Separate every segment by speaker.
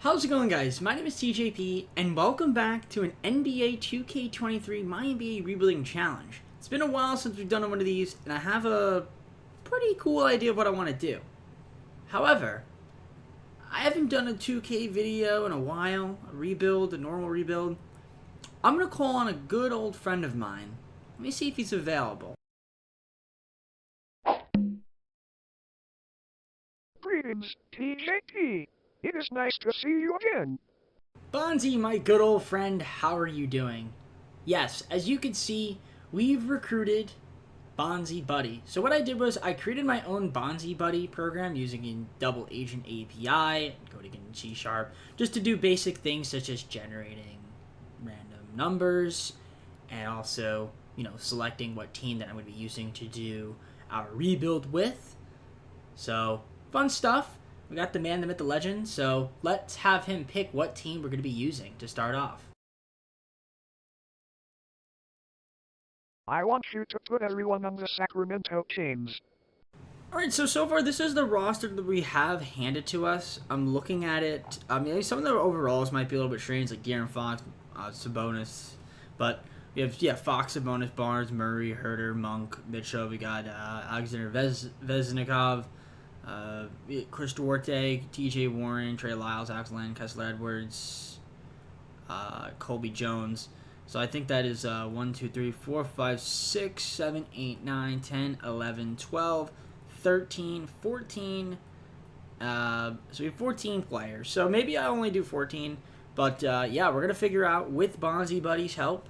Speaker 1: How's it going, guys? My name is TJP, and welcome back to an NBA 2K23 MyNBA Rebuilding Challenge. It's been a while since we've done one of these, and I have a pretty cool idea of what I want to do. However, I haven't done a 2K video in a while, a normal rebuild. I'm going to call on a good old friend of mine. Let me see if he's available.
Speaker 2: Greetings, TJP. It is nice to see you again.
Speaker 1: Bonzi, my good old friend, how are you doing? Yes, as you can see, we've recruited BonziBuddy. So what I did was I created my own BonziBuddy program using a double agent API, coding in C#, just to do basic things such as generating random numbers and also, selecting what team that I'm going to be using to do our rebuild with. So, fun stuff. We got the man, the myth, the legend, so let's have him pick what team we're going to be using to start off.
Speaker 2: I want you to put everyone on the Sacramento Kings.
Speaker 1: Alright, so far this is the roster that we have handed to us. I'm looking at it. Some of the overalls might be a little bit strange, like De'Aaron Fox, Sabonis. But we have, Fox, Sabonis, Barnes, Murray, Herter, Monk, Mitchell. We got Alexander Veznikov, Chris Duarte, TJ Warren, Trey Lyles, Alex Len, Kessler Edwards, Colby Jones. So I think that is 1, 2, 3, 4, 5, 6, 7, 8, 9, 10, 11, 12, 13, 14. So we have 14 players. So maybe I only do 14. But yeah, we're gonna figure out with BonziBuddy's help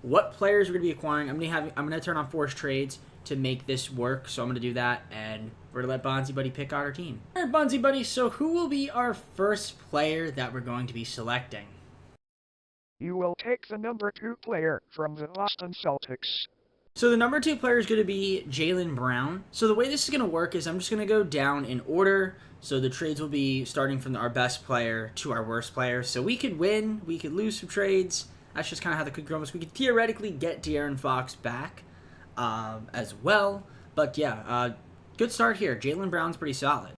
Speaker 1: what players we're gonna be acquiring. I'm gonna turn on forced trades to make this work. So I'm gonna do that, and we're gonna let BonziBuddy pick out our team. All right, BonziBuddy. So who will be our first player that we're going to be selecting?
Speaker 2: You will take the number 2 player from the Boston Celtics.
Speaker 1: So the number 2 player is going to be Jaylen Brown. So the way this is going to work is I'm just going to go down in order. So the trades will be starting from our best player to our worst player. So we could win, we could lose some trades. That's just kind of how the cookie crumbles. We could theoretically get De'Aaron Fox back as well. But yeah, good start here. Jaylen Brown's pretty solid.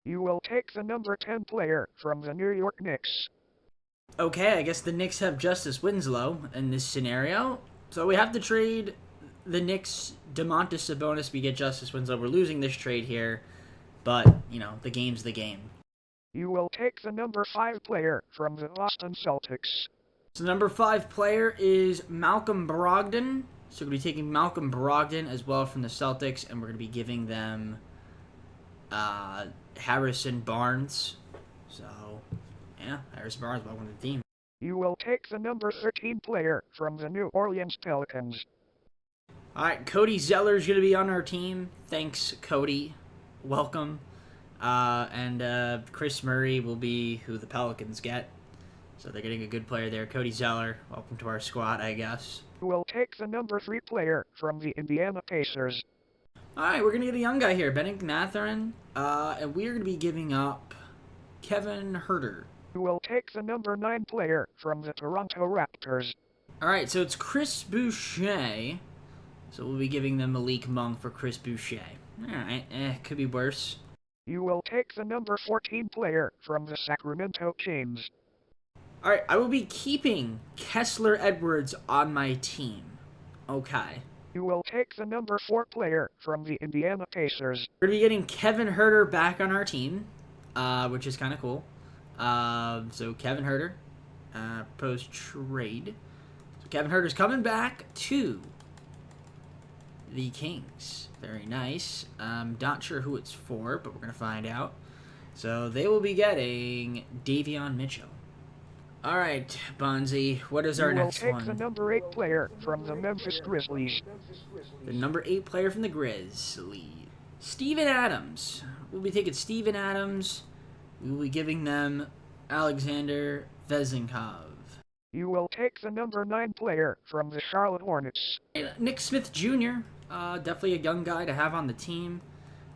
Speaker 2: You will take the number 10 player from the New York Knicks.
Speaker 1: Okay, I guess the Knicks have Justice Winslow in this scenario. So we have to trade the Knicks Domantas Sabonis. We get Justice Winslow. We're losing this trade here, but, the game's the game.
Speaker 2: You will take the number 5 player from the Boston Celtics.
Speaker 1: So the number 5 player is Malcolm Brogdon. So we're going to be taking Malcolm Brogdon as well from the Celtics, and we're going to be giving them Harrison Barnes. So, yeah, Harrison Barnes, welcome to the team.
Speaker 2: You will take the number 13 player from the New Orleans Pelicans.
Speaker 1: All right, Cody Zeller is going to be on our team. Thanks, Cody. Welcome. And Chris Murray will be who the Pelicans get. So they're getting a good player there. Cody Zeller, welcome to our squad, I guess.
Speaker 2: You will take the number 3 player from the Indiana Pacers.
Speaker 1: All right, we're going to get a young guy here, Bennett Mathurin. And we're going to be giving up Kevin Herter.
Speaker 2: You will take the number 9 player from the Toronto Raptors.
Speaker 1: All right, so it's Chris Boucher. So we'll be giving them Malik Monk for Chris Boucher. All right, could be worse.
Speaker 2: You will take the number 14 player from the Sacramento Kings.
Speaker 1: All right, I will be keeping Kessler Edwards on my team. Okay.
Speaker 2: You will take the number 4 player from the Indiana Pacers.
Speaker 1: We're going to be getting Kevin Herter back on our team, which is kind of cool. So Kevin Herter, proposed trade. So Kevin Herter's coming back to the Kings. Very nice. Not sure who it's for, but we're going to find out. So they will be getting Davion Mitchell. All right, Bonzi, what is our next one?
Speaker 2: You will take the number 8 player from the Memphis Grizzlies.
Speaker 1: The number 8 player from the Grizzlies. Steven Adams. We'll be taking Steven Adams. We will be giving them Alexander Veznikov.
Speaker 2: You will take the number 9 player from the Charlotte Hornets.
Speaker 1: Nick Smith Jr., definitely a young guy to have on the team.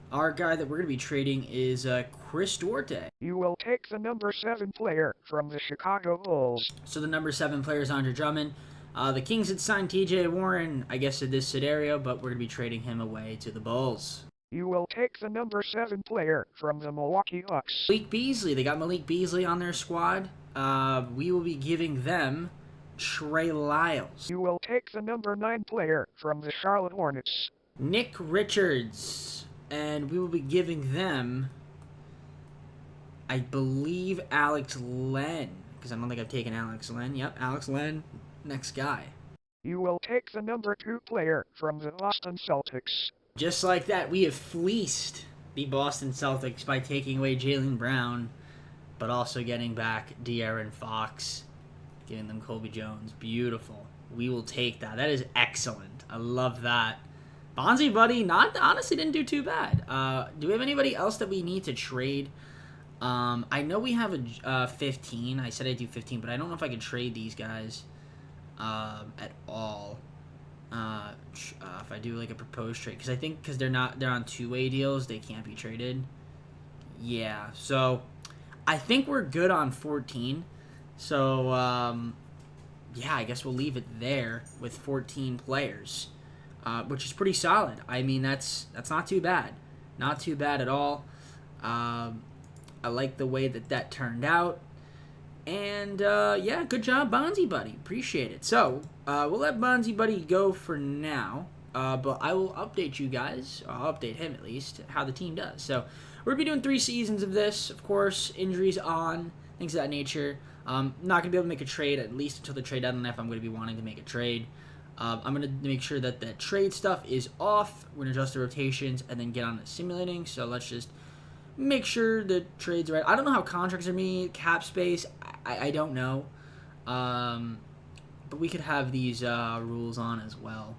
Speaker 1: Our guy that we're going to be trading is Chris Duarte.
Speaker 2: You will take the number 7 player from the Chicago Bulls.
Speaker 1: So the number 7 player is Andre Drummond. The Kings had signed TJ Warren, I guess, in this scenario, but we're going to be trading him away to the Bulls.
Speaker 2: You will take the number 7 player from the Milwaukee Bucks.
Speaker 1: Malik Beasley. They got Malik Beasley on their squad. We will be giving them Trey Lyles.
Speaker 2: You will take the number 9 player from the Charlotte Hornets.
Speaker 1: Nick Richards. And we will be giving them, I believe, Alex Len. Because I don't think I've taken Alex Len. Yep, Alex Len. Next guy.
Speaker 2: You will take the number 2 player from the Boston Celtics.
Speaker 1: Just like that, we have fleeced the Boston Celtics by taking away Jaylen Brown, but also getting back De'Aaron Fox, giving them Colby Jones. Beautiful. We will take that. That is excellent. I love that. BonziBuddy, honestly didn't do too bad. Do we have anybody else that we need to trade? I know we have a 15. I said I'd do 15, but I don't know if I can trade these guys at all. If I do like a proposed trade, because I think they're on two-way deals, they can't be traded. Yeah, so I think we're good on 14. So yeah, I guess we'll leave it there with 14 players, which is pretty solid. I mean, that's not too bad, not too bad at all. I like the way that turned out. And, yeah, good job, BonziBuddy. Appreciate it. So, we'll let BonziBuddy go for now. But I will update you guys, I'll update him at least, how the team does. So, we're going to be doing 3 seasons of this. Of course, injuries on, things of that nature. Not going to be able to make a trade, at least until the trade deadline, if I'm going to be wanting to make a trade. I'm going to make sure that the trade stuff is off. We're going to adjust the rotations and then get on to simulating. So, let's just make sure the trades are right. I don't know how contracts are made, cap space. I don't know. But we could have these rules on as well.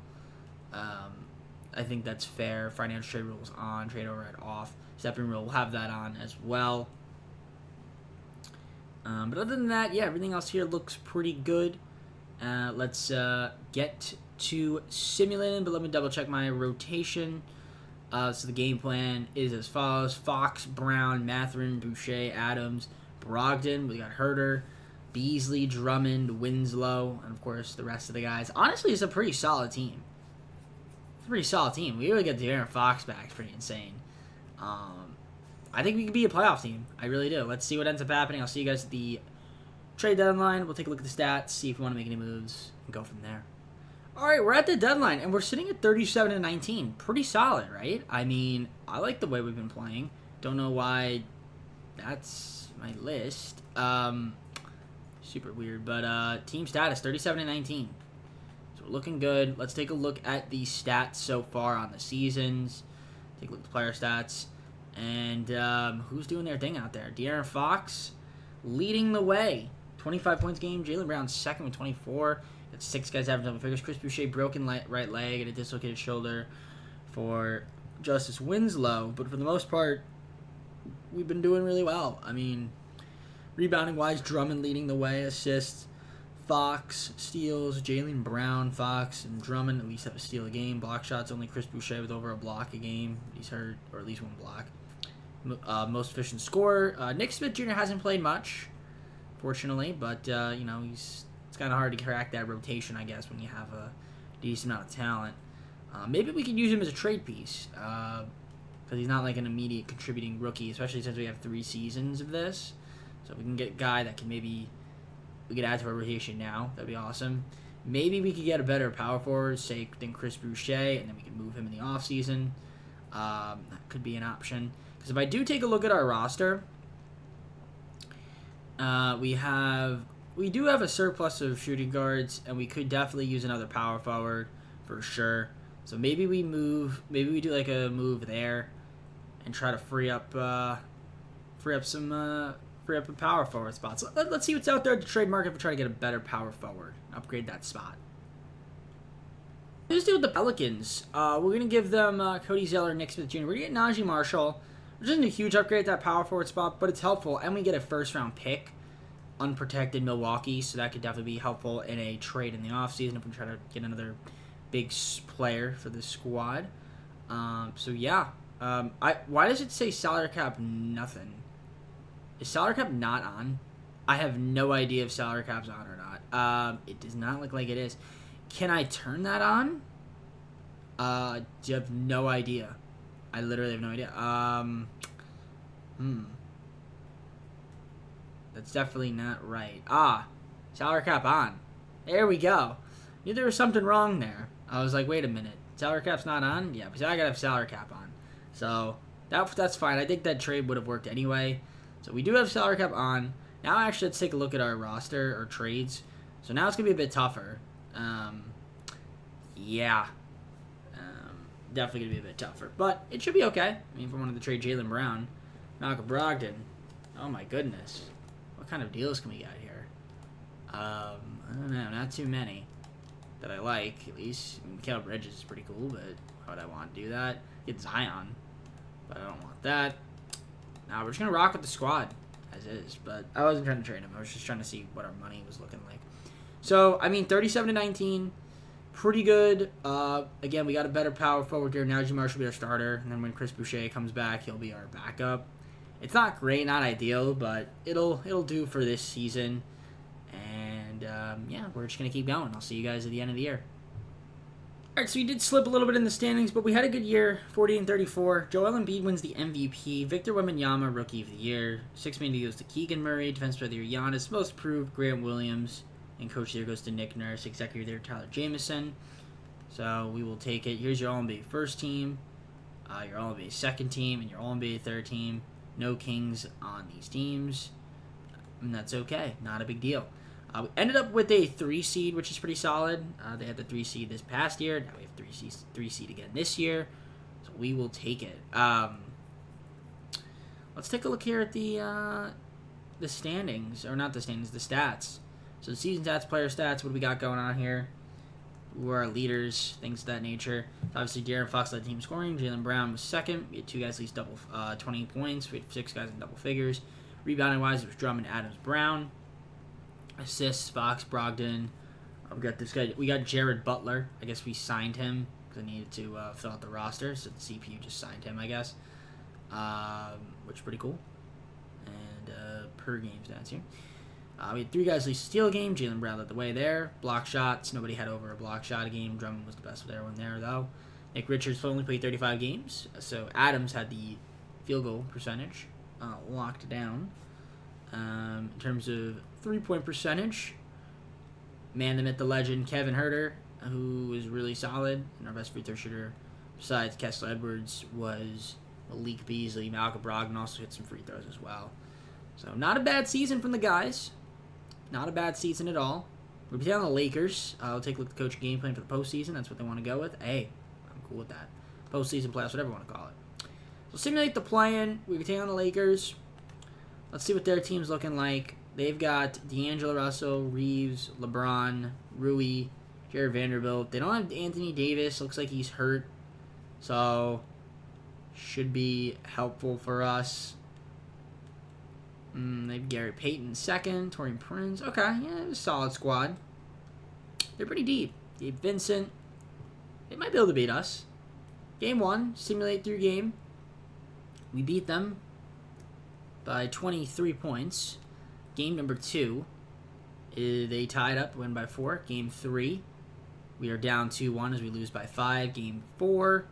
Speaker 1: I think that's fair. Financial trade rules on, trade override off. Stepping rule, we'll have that on as well. But other than that, yeah, everything else here looks pretty good. Let's get to simulating, but let me double check my rotation. So the game plan is as follows: Fox, Brown, Mathurin, Boucher, Adams, Brogdon. We got Herter, Beasley, Drummond, Winslow, and of course the rest of the guys. Honestly, it's a pretty solid team. It's a pretty solid team. We really get De'Aaron Fox back. It's pretty insane. I think we could be a playoff team. I really do. Let's see what ends up happening. I'll see you guys at the trade deadline. We'll take a look at the stats, see if we want to make any moves, and go from there. All right, we're at the deadline, and we're sitting at 37-19. Pretty solid, right? I mean, I like the way we've been playing. Don't know why that's my list. Super weird, but team status, 37-19. So we're looking good. Let's take a look at the stats so far on the seasons. Take a look at the player stats. And who's doing their thing out there? De'Aaron Fox leading the way. 25 points a game. Jaylen Brown second with 24. That's 6 guys averaging double figures. Chris Boucher broken right leg and a dislocated shoulder for Justice Winslow. But for the most part, we've been doing really well. I mean, rebounding-wise, Drummond leading the way. Assists, Fox, steals, Jaylen Brown, Fox, and Drummond at least have a steal a game. Block shots, only Chris Boucher with over a block a game. He's hurt, or at least 1 block. Most efficient scorer. Nick Smith Jr. hasn't played much, fortunately, but, you know, it's kind of hard to crack that rotation, I guess, when you have a decent amount of talent. Maybe we can use him as a trade piece, because he's not like an immediate contributing rookie, especially since we have 3 seasons of this. So if we can get a guy that can maybe we could add to our rotation now, that'd be awesome. Maybe we could get a better power forward, say, than Chris Boucher, and then we can move him in the offseason. That could be an option. Because if I do take a look at our roster, we do have a surplus of shooting guards, and we could definitely use another power forward for sure. So maybe we do like a move there, and try to free up a power forward spot. So let's see what's out there at the trade market if we try to get a better power forward, upgrade that spot. Let's do with the Pelicans. We're gonna give them Cody Zeller, Nick Smith Jr. We're gonna get Najee Marshall, which isn't a huge upgrade at that power forward spot, but it's helpful, and we get a first-round pick. Unprotected Milwaukee, so that could definitely be helpful in a trade in the offseason if we try to get another big player for the squad. So yeah, why does it say salary cap nothing? Is salary cap not on? I have no idea if salary cap's on or not. It does not look like it is. Can I turn that on? I have no idea. I literally have no idea. That's definitely not right. Salary cap on. There we go. Knew there was something wrong there. I was like, wait a minute. Salary cap's not on? Yeah, but I gotta have salary cap on. So that's fine. I think that trade would have worked anyway. So we do have salary cap on. Now actually let's take a look at our roster or trades. So now it's gonna be a bit tougher. Yeah. Definitely gonna be a bit tougher. But it should be okay. I mean, if I wanted to trade Jaylen Brown, Malcolm Brogdon. Oh my goodness. What kind of deals can we get here? I don't know, not too many that I like, at least. I mean, Caleb Bridges is pretty cool, but why would I want to do that? Get Zion, but I don't want that. Now we're just going to rock with the squad as is, but I wasn't trying to trade him. I was just trying to see what our money was looking like. So, I mean, 37-19, pretty good. Again, we got a better power forward here. Now Jamar should be our starter, and then when Chris Boucher comes back, he'll be our backup. It's not great, not ideal, but it'll do for this season. And, yeah, we're just going to keep going. I'll see you guys at the end of the year. All right, so we did slip a little bit in the standings, but we had a good year, 40-34. Joel Embiid wins the MVP. Victor Wembanyama, Rookie of the Year. Sixth man goes to Keegan Murray. Defensive Player of the Year, Giannis. Most Improved, Grant Williams. And Coach of the Year goes to Nick Nurse. Executive of the Year, Tyler Jamison. So we will take it. Here's your All-NBA first team, your All-NBA second team, and your All-NBA third team. No Kings on these teams, and that's okay. Not a big deal. We ended up with a 3 seed, which is pretty solid. They had the 3 seed this past year. Now we have 3 seed again this year, so we will take it. Let's take a look here at the standings, or not the standings, the stats. So the season stats, player stats. What do we got going on here? Who are our leaders? Things of that nature. Obviously, De'Aaron Fox led team scoring. Jaylen Brown was second. We had 2 guys at least double 20 points. We had 6 guys in double figures. Rebounding wise, it was Drummond, Adams, Brown. Assists, Fox, Brogdon. We got this guy. We got Jared Butler. I guess we signed him because I needed to fill out the roster. So the CPU just signed him, I guess. Which is pretty cool. And per game stats here. We had 3 guys least steal a game. Jaylen Brown led the way there. Block shots. Nobody had over a block shot a game. Drummond was the best of everyone there, though. Nick Richards only played 35 games. So Adams had the field goal percentage locked down. In terms of 3-point percentage, man, the myth, the legend, Kevin Huerter, who was really solid. And our best free throw shooter, besides Kessler Edwards, was Malik Beasley. Malcolm Brogdon also hit some free throws as well. So not a bad season from the guys. Not a bad season at all. We'll be down the Lakers. I'll take a look at the coach game plan for the postseason. That's what they want to go with. Hey, I'm cool with that. Postseason playoffs, whatever you want to call it. So simulate the play-in. We'll be taking on the Lakers. Let's see what their team's looking like. They've got D'Angelo Russell, Reeves, LeBron, Rui, Jared Vanderbilt. They don't have Anthony Davis. Looks like he's hurt. So should be helpful for us. They've Gary Payton second, Taurean Prince. Okay, yeah, it's a solid squad. They're pretty deep. Gabe Vincent. They might be able to beat us. Game 1, simulate through game. We beat them by 23 points. Game number 2, they tied up, win by 4. Game 3, we are down 2-1 as we lose by 5. Game 4,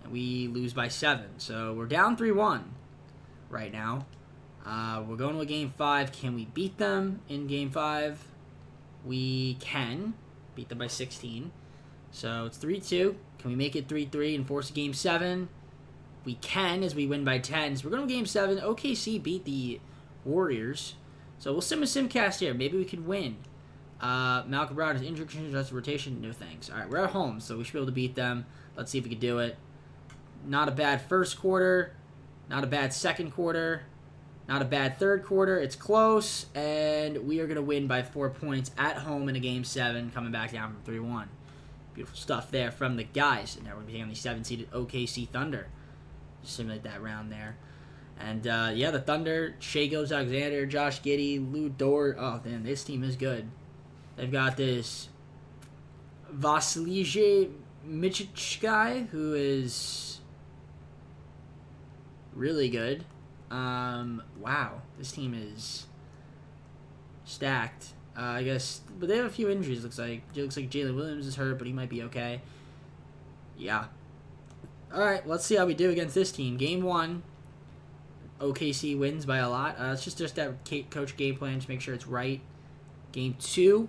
Speaker 1: and we lose by 7. So we're down 3-1 right now. We're going to a Game 5. Can we beat them in Game 5? We can. Beat them by 16. So it's 3-2. Can we make it 3-3 and force a Game 7? We can, as we win by 10. So we're going to Game 7. OKC beat the Warriors. So we'll sim a simcast here. Maybe we can win. Malcolm Brown is injured. Just rotation. No thanks. All right, we're at home, so we should be able to beat them. Let's see if we can do it. Not a bad first quarter. Not a bad second quarter. Not a bad third quarter. It's close, and we are going to win by 4 points at home in a Game 7, coming back down from 3-1. Beautiful stuff there from the guys. And now we're going to be on the 7-seeded OKC Thunder. Just simulate that round there. And, yeah, the Thunder, Shai Gilgeous-Alexander, Josh Giddey, Lou Dort. Oh, man, this team is good. They've got this Vasilije Micic guy who is really good. Wow, this team is stacked. I guess, but they have a few injuries. Looks like Jalen Williams is hurt, but he might be okay. Yeah, All right, let's see how we do against this team. Game 1, OKC wins by a lot. Let's just have coach game plan to make sure it's right. Game 2,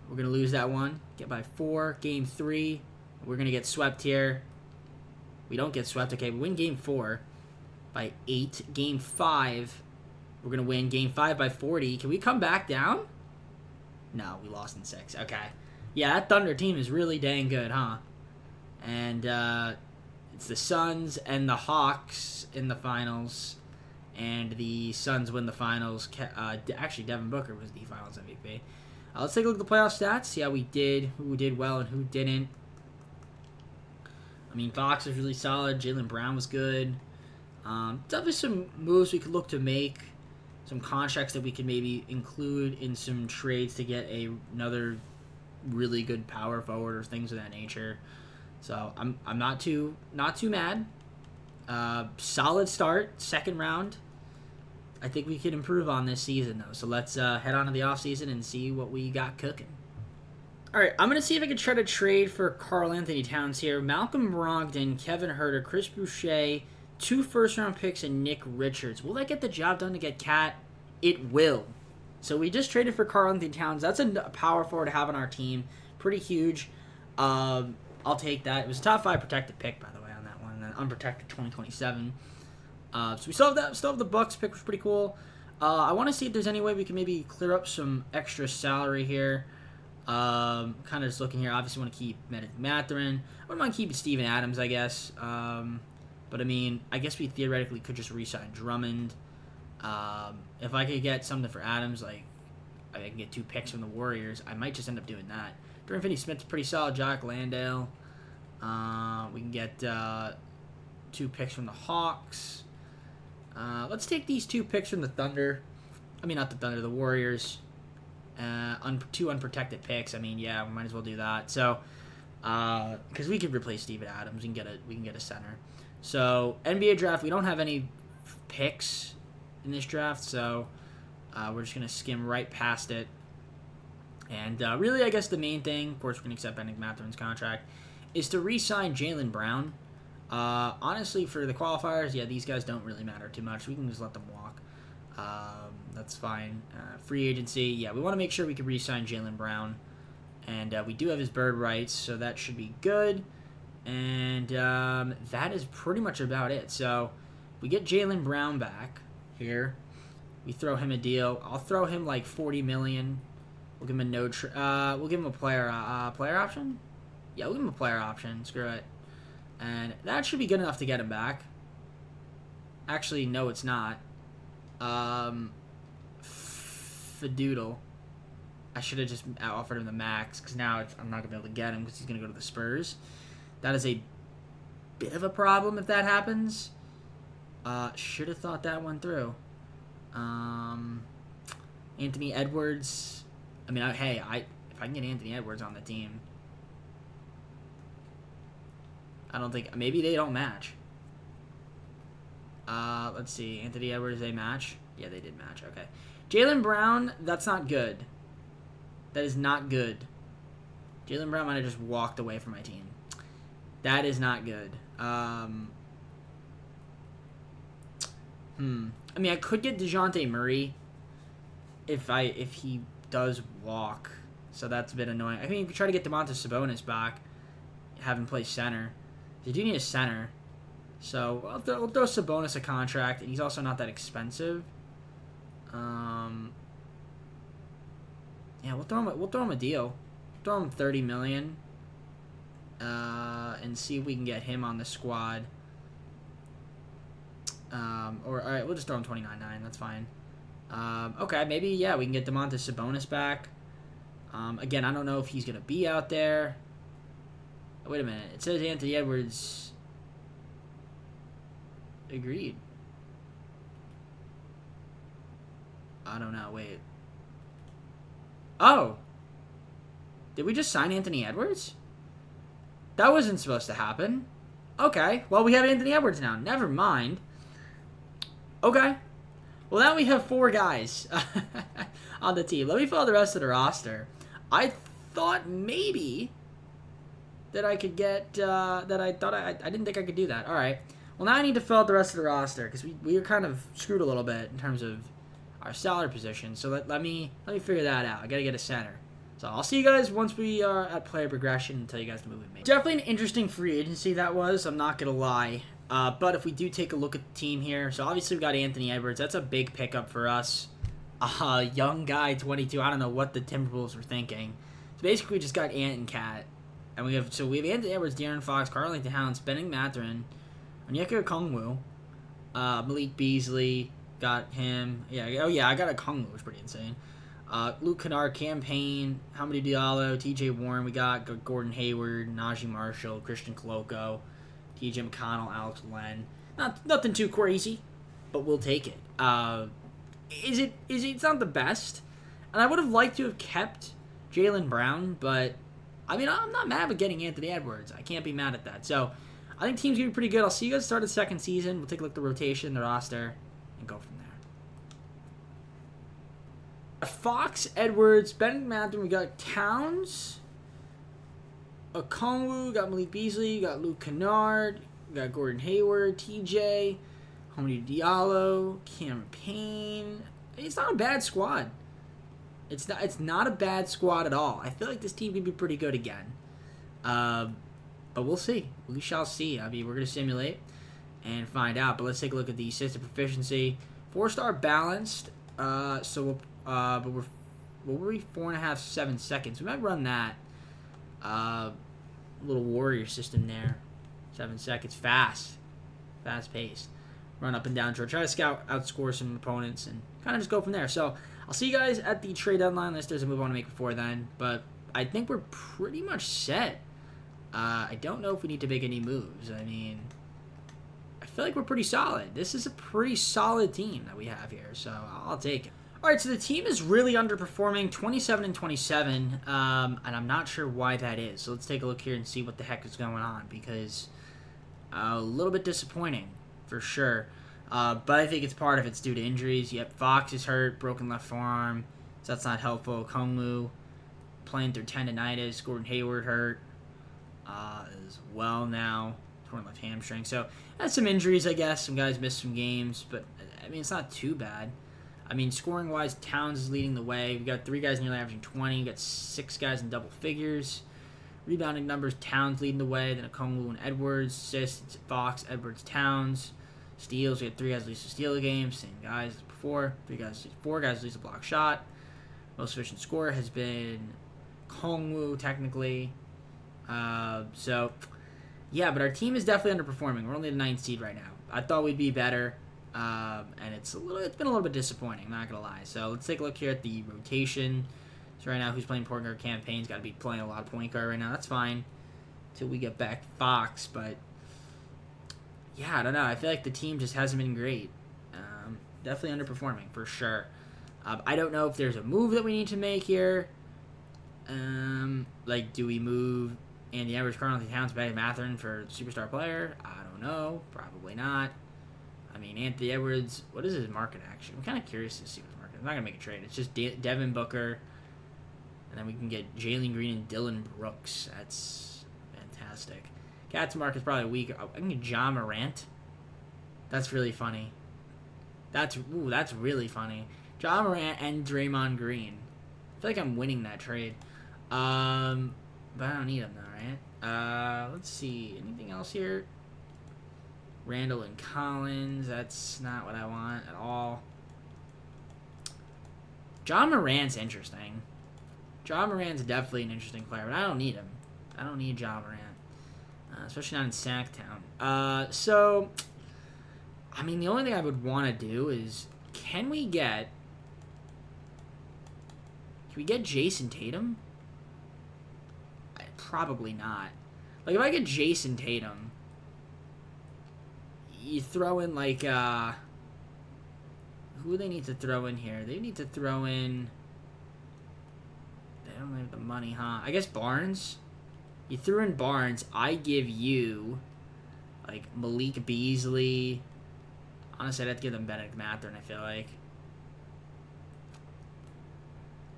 Speaker 1: we're going to lose that one. Get by 4. Game 3, we're going to get swept here. We don't get swept. Okay, we win Game 4 by 8. Game 5, we're going to win Game 5 by 40. Can we come back down? No, we lost in 6. Okay. Yeah, that Thunder team is really dang good, huh? And it's the Suns and the Hawks in the finals. And the Suns win the finals. Actually, Devin Booker was the finals MVP. Let's take a look at the playoff stats. See how we did, who did well and who didn't. I mean, Fox was really solid. Jaylen Brown was good. Definitely some moves we could look to make. Some contracts that we could maybe include in some trades to get another really good power forward or things of that nature. So I'm not too mad. Solid start, second round. I think we can improve on this season though. So let's head on to the offseason and see what we got cooking. All right, I'm going to see if I can try to trade for Karl Anthony Towns here. Malcolm Brogdon, Kevin Huerter, Chris Boucher, 2 first-round picks, and Nick Richards. Will that get the job done to get Cat? It will. So we just traded for Karl Anthony Towns. That's a power forward to have on our team. Pretty huge. I'll take that. It was a top 5 protected pick, by the way, on that one. And then unprotected 2027. So we still have the Bucks pick, which is pretty cool. I want to see if there's any way we can maybe clear up some extra salary here. Kind of just looking here. Obviously, want to keep Mathurin. I wouldn't mind keeping Steven Adams, I guess. But I mean, I guess we theoretically could just re-sign Drummond. If I could get something for Adams, like I can get 2 picks from the Warriors, I might just end up doing that. Dorian Finney-Smith's pretty solid. Jack Landale. We can get 2 picks from the Hawks. Let's take these 2 picks from the Thunder. I mean, not the Thunder, the Warriors. 2 unprotected picks. I mean, yeah, we might as well do that. So, because we could replace Steven Adams, we can get a center. So NBA draft, we don't have any picks in this draft, so we're just gonna skim right past it. And really, I guess the main thing, of course, we're gonna accept Bennedict Mathurin's contract, is to re-sign Jaylen Brown. Honestly, for the qualifiers, yeah, these guys don't really matter too much. We can just let them walk. That's fine. Free agency, yeah, we want to make sure we can re-sign Jaylen Brown. And we do have his bird rights, so that should be good. And that is pretty much about it. So we get Jaylen Brown back here. We throw him a deal. I'll throw him like $40 million. We'll give him a we'll give him a player option. Yeah, we'll give him a player option. Screw it. And that should be good enough to get him back. Actually, no, it's not. Fadoodle. I should have just offered him the max, because now I'm not going to be able to get him because he's going to go to the Spurs. That is a bit of a problem if that happens. Should have thought that one through. Anthony Edwards. I mean, if I can get Anthony Edwards on the team, I don't think, maybe they don't match. Let's see. Anthony Edwards, they match? Yeah, they did match. Okay. Jaylen Brown, that's not good. That is not good. Jaylen Brown might have just walked away from my team. That is not good. I mean, I could get DeJounte Murray if he does walk. So that's a bit annoying. I think you could try to get Domantas Sabonis back, have him play center. They do need a center. So we'll throw Sabonis a contract, and he's also not that expensive. Yeah, we'll throw him a deal. Throw him $30 million. And see if we can get him on the squad. Or all right, we'll just throw him $29.9. That's fine. Okay, maybe yeah, we can get Domantas Sabonis back. Again, I don't know if he's gonna be out there. Wait a minute. It says Anthony Edwards agreed. I don't know. Wait. Oh. Did we just sign Anthony Edwards? That wasn't supposed to happen. Okay. Well, we have Anthony Edwards now. Never mind. Okay. Well, now we have 4 guys on the team. Let me fill out the rest of the roster. I thought maybe that I could get that I thought I didn't think I could do that. All right. Well, now I need to fill out the rest of the roster because we are kind of screwed a little bit in terms of our salary position. So let me figure that out. I got to get a center. So I'll see you guys once we are at player progression and tell you guys to move with me. Definitely an interesting free agency that was. I'm not going to lie. But if we do take a look at the team here, so obviously we got Anthony Edwards. That's a big pickup for us. Young guy, 22. I don't know what the Timberwolves were thinking. So basically we just got Ant and Cat. And we have Anthony Edwards, De'Aaron Fox, Karl-Anthony Towns, Benning Mathurin, Onyeka Okongwu, Malik Beasley, got him. Yeah, I got Okongwu, it was pretty insane. Luke Kennard, Campaign, Hamidou Diallo, TJ Warren. We got Gordon Hayward, Najee Marshall, Christian Coloco, TJ McConnell, Alex Len. Nothing too crazy, but we'll take it. It's not the best, and I would have liked to have kept Jaylen Brown, but I mean I'm not mad with getting Anthony Edwards. I can't be mad at that. So I think the team's gonna be pretty good. I'll see you guys start the second season. We'll take a look at the rotation, the roster, and go from there. Fox, Edwards, Ben Mathurin. We got Towns, Okongwu, got Malik Beasley, got Luke Kennard, got Gordon Hayward, TJ, Hamidou Diallo, Campaign. It's not a bad squad. It's not a bad squad at all. I feel like this team could be pretty good again. But we'll see. We shall see. I mean, we're going to simulate and find out. But let's take a look at the assistant proficiency. 4-star balanced. But we're 4.5, 7 seconds. We might run that. Little warrior system there. 7 seconds. Fast paced. Run up and down. Try to outscore some opponents and kind of just go from there. So I'll see you guys at the trade deadline unless there's a move I want to make before then. But I think we're pretty much set. I don't know if we need to make any moves. I mean, I feel like we're pretty solid. This is a pretty solid team that we have here, so I'll take it. All right, so the team is really underperforming, 27 and 27, and I'm not sure why that is. So let's take a look here and see what the heck is going on, because a little bit disappointing for sure. But I think it's part of it's due to injuries. Yep, Fox is hurt, broken left forearm, so that's not helpful. Okongwu playing through tendonitis. Gordon Hayward hurt as well now, torn left hamstring. So that's some injuries, I guess. Some guys missed some games, but I mean it's not too bad. I mean, scoring-wise, Towns is leading the way. We've got 3 guys nearly averaging 20. We've got 6 guys in double figures. Rebounding numbers, Towns leading the way. Then Okongwu and Edwards. Assists, Fox, Edwards, Towns. Steals, we had 3 guys least to steal a game. Same guys as before. 4 guys least a block shot. Most efficient scorer has been Okongwu, technically. So, yeah, but our team is definitely underperforming. We're only the 9th seed right now. I thought we'd be better. And it's been a little bit disappointing, I'm not gonna lie. So let's take a look here at the rotation. So right now, who's playing point guard? Campaign's got to be playing a lot of point guard right now. That's fine until we get back Fox. But yeah, I don't know. I feel like the team just hasn't been great. Definitely underperforming for sure. I don't know if there's a move that we need to make here. Like, do we move Andy Edwards, Karl-Anthony Towns, Benning Mathurin for superstar player? I don't know. Probably not. I mean, Anthony Edwards, what is his market action? I'm kind of curious to see what his market is. I'm not going to make a trade. It's just Devin Booker, and then we can get Jalen Green and Dylan Brooks. That's fantastic. Cat's market is probably weak. I can get John Morant. That's really funny. That's really funny. John Morant and Draymond Green. I feel like I'm winning that trade. But I don't need him though, right? Let's see. Anything else here? Randall and Collins, that's not what I want at all. John Morant's interesting. John Morant's definitely an interesting player, but I don't need him. I don't need John Morant, especially not in Sacktown. So, I mean, the only thing I would want to do is, can we get Jason Tatum? Probably not. Like, if I get Jason Tatum, you throw in, like, who do they need to throw in here? They need to throw in, they don't have the money, huh? I guess Barnes. You threw in Barnes. I give you, like, Malik Beasley. Honestly, I'd have to give them Benedict Mathurin, I feel like.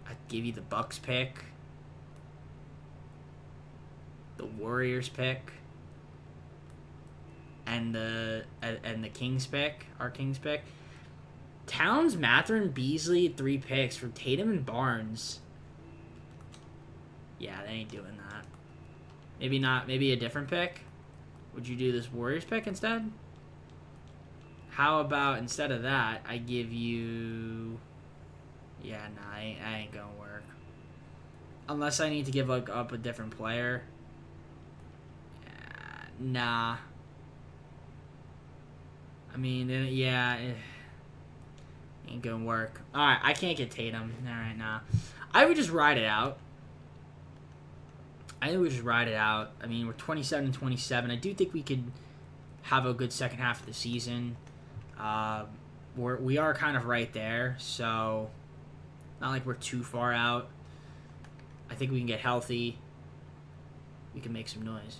Speaker 1: I'd give you the Bucks pick. the Warriors pick, and the Kings pick, our Kings pick. Towns, Mathurin, Beasley, 3 picks for Tatum and Barnes. Yeah, they ain't doing that. Maybe not. Maybe a different pick. Would you do this Warriors pick instead? How about instead of that, I give you... Yeah, nah, I ain't gonna work. Unless I need to give up a different player. Nah. I mean, yeah, ain't gonna work. Alright, I can't get Tatum. Alright, nah. I would just ride it out. I think we just ride it out. I mean, we're 27-27. I do think we could have a good second half of the season. We are kind of right there, so not like we're too far out. I think we can get healthy. We can make some noise.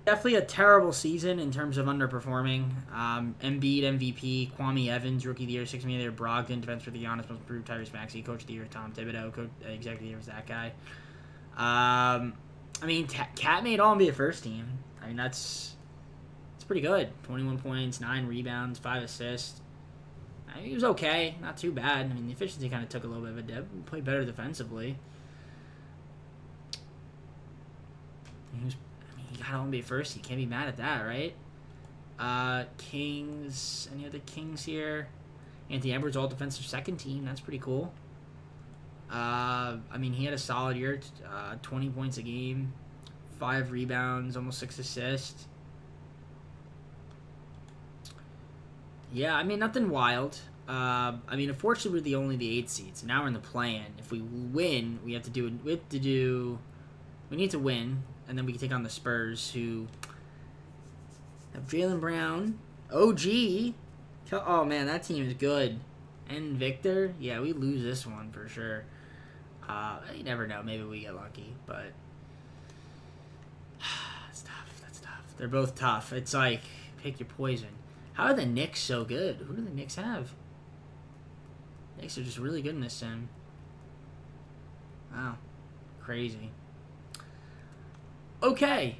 Speaker 1: Definitely a terrible season in terms of underperforming. Embiid, MVP, Kwame Evans, Rookie of the Year, 6 Man of the Year, Brogdon, Defense for the Giannis, Most Improved, Tyrese Maxey, Coach of the Year, Tom Thibodeau, Executive of the Year was that guy. I mean, Cat made All-NBA first team. I mean, it's pretty good. 21 points, 9 rebounds, 5 assists. I mean, he was okay. Not too bad. I mean, the efficiency kind of took a little bit of a dip. He played better defensively. He got All-NBA first. You can't be mad at that, right? Kings. Any other Kings here? Anthony Edwards, all defensive second team. That's pretty cool. I mean, he had a solid year. 20 points a game, 5 rebounds, almost 6 assists. Yeah, I mean, nothing wild. I mean, unfortunately, we're only the 8th seed, so now we're in the play-in. If we win, we need to win, and then we can take on the Spurs, who have Jaylen Brown, OG. Oh, man, that team is good. And Victor. Yeah, we lose this one for sure. You never know. Maybe we get lucky, but that's tough. That's tough. They're both tough. It's like, pick your poison. How are the Knicks so good? Who do the Knicks have? The Knicks are just really good in this sim. Wow. Crazy. Okay.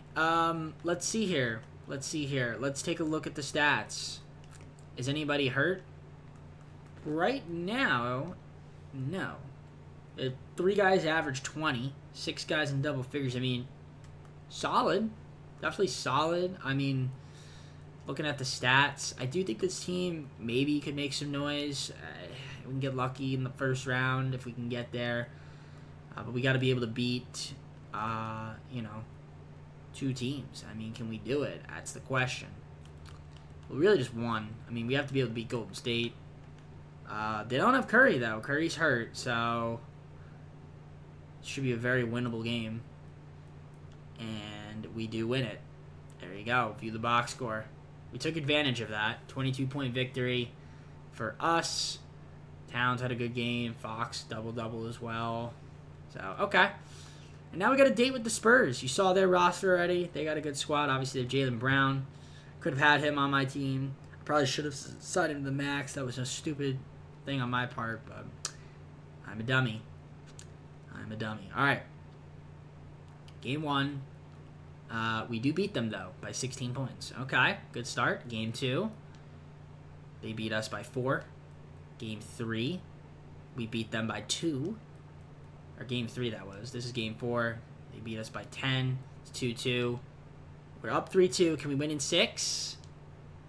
Speaker 1: Let's see here. Let's take a look at the stats. Is anybody hurt? Right now, no. 3 guys average 20. 6 guys in double figures. I mean, solid. Definitely solid. I mean, looking at the stats, I do think this team maybe could make some noise. We can get lucky in the first round if we can get there. But we got to be able to beat, 2 teams. I mean, can we do it? That's the question. We really just won. I mean, we have to be able to beat Golden State. They don't have Curry, though. Curry's hurt, so it should be a very winnable game. And we do win it. There you go. View the box score. We took advantage of that. 22-point victory for us. Towns had a good game. Fox, double-double as well. So, okay. And now we got a date with the Spurs. You saw their roster already. They got a good squad. Obviously, they have Jaylen Brown. Could have had him on my team. I probably should have signed him to the max. That was a stupid thing on my part, but I'm a dummy. All right. Game 1. We do beat them, though, by 16 points. Okay, good start. Game 2. They beat us by 4. Game 3. We beat them by 2. Or Game 3, that was. This is Game 4. They beat us by 10. It's 2-2. We're up 3-2. Can we win in 6?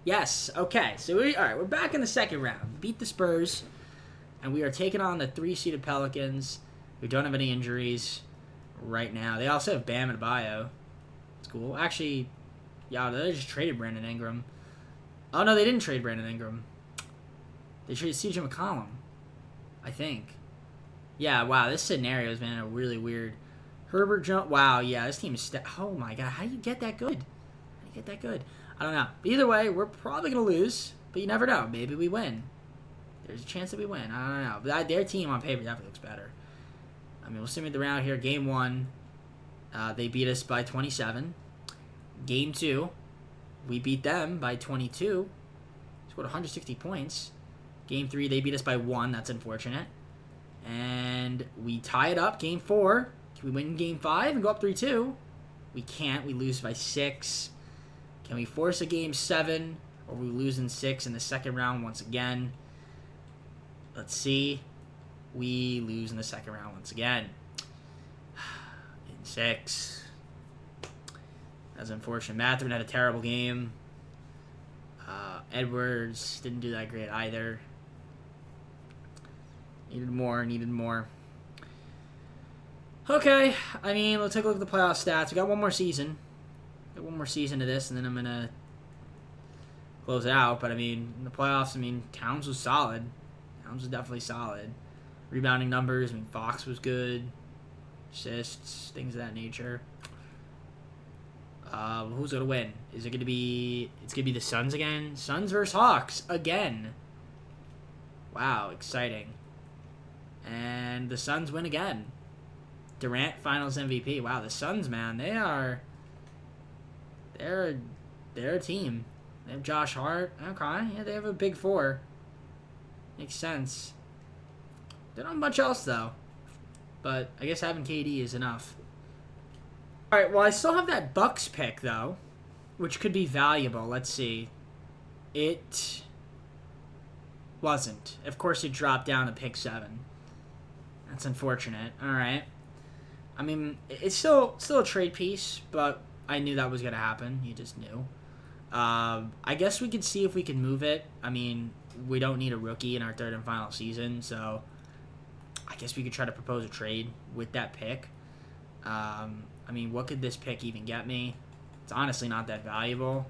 Speaker 1: Yes. Okay. So we're back in the second round. Beat the Spurs, and we are taking on the 3-seeded Pelicans, who don't have any injuries right now. They also have Bam Adebayo. It's cool. Actually, yeah, they just traded Brandon Ingram. Oh no, they didn't trade Brandon Ingram. They traded CJ McCollum, I think. Yeah. Wow. This scenario is, man, a really weird. Herbert Jones. Wow. Yeah. This team is. Oh my God. How do you get that good? I don't know. But either way, we're probably going to lose, but you never know. Maybe we win. There's a chance that we win. I don't know. But their team on paper definitely looks better. I mean, we'll simulate the round here. Game 1, they beat us by 27. Game 2, we beat them by 22. Scored 160 points. Game 3, they beat us by 1. That's unfortunate. And we tie it up. Game 4, Can we win Game 5 and go up 3-2? We can't. We lose by 6. Can we force a Game 7? Or we lose in 6 in the second round once again? Let's see. We lose in the second round once again. In 6. That's unfortunate. Mathurin had a terrible game. Edwards didn't do that great either. Needed more. Okay, I mean, let's take a look at the playoff stats. We got one more season. Got one more season of this, and then I'm going to close it out. But, I mean, in the playoffs, I mean, Towns was solid. Towns was definitely solid. Rebounding numbers, I mean, Fox was good. Assists, things of that nature. Who's going to win? Is it going to be... It's going to be the Suns again? Suns versus Hawks again. Wow, exciting. And the Suns win again. Durant finals MVP. Wow, the Suns, man, they're a team. They have Josh Hart. Okay, yeah, they have a big four. Makes sense. They don't have much else though. But I guess having KD is enough. Alright, well I still have that Bucks pick though, which could be valuable. Let's see. It wasn't. Of course it dropped down to pick 7. That's unfortunate. Alright. I mean, it's still a trade piece, but I knew that was going to happen. You just knew. I guess we could see if we can move it. I mean, we don't need a rookie in our third and final season, so I guess we could try to propose a trade with that pick. I mean, what could this pick even get me? It's honestly not that valuable.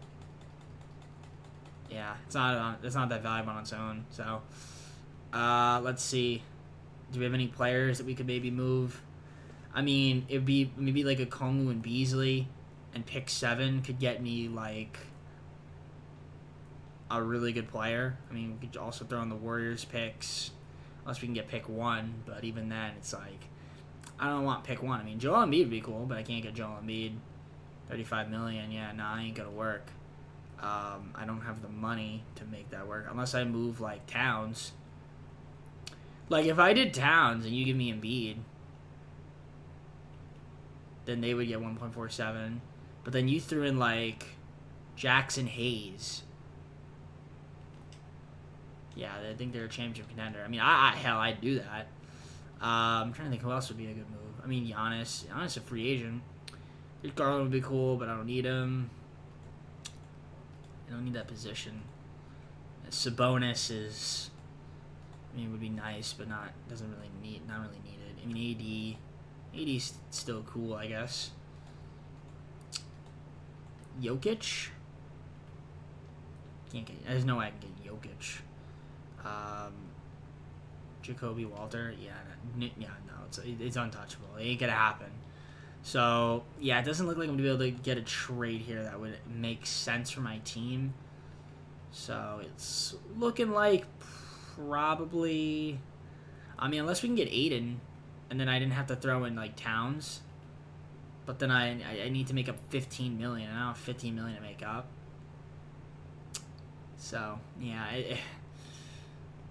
Speaker 1: Yeah, it's not that valuable on its own. So, let's see. Do we have any players that we could maybe move? I mean, it'd be maybe like a Kongu and Beasley, and pick 7 could get me like a really good player. I mean, we could also throw in the Warriors picks, unless we can get pick 1. But even then, it's like I don't want pick 1. I mean, Joel Embiid would be cool, but I can't get Joel Embiid. $35 million. Yeah, nah, ain't gonna work. I don't have the money to make that work unless I move like Towns. Like if I did Towns and you give me Embiid, then they would get 1.47. But then you threw in like Jackson Hayes. Yeah, I think they're a championship contender. I mean, hell, I'd do that. I'm trying to think who else would be a good move. I mean, Giannis. Giannis a free agent. Garland would be cool, but I don't need him. I don't need that position. Sabonis is, I mean, it would be nice, but not really needed. I mean, AD's still cool, I guess. Jokic? Can't get. There's no way I can get Jokic. Jacoby Walter? Yeah, no, it's untouchable. It ain't gonna happen. So, yeah, it doesn't look like I'm going to be able to get a trade here that would make sense for my team. So, it's looking like probably... I mean, unless we can get Aiden, and then I didn't have to throw in, like, Towns. But then I need to make up $15 million. I don't have $15 million to make up. So, yeah, it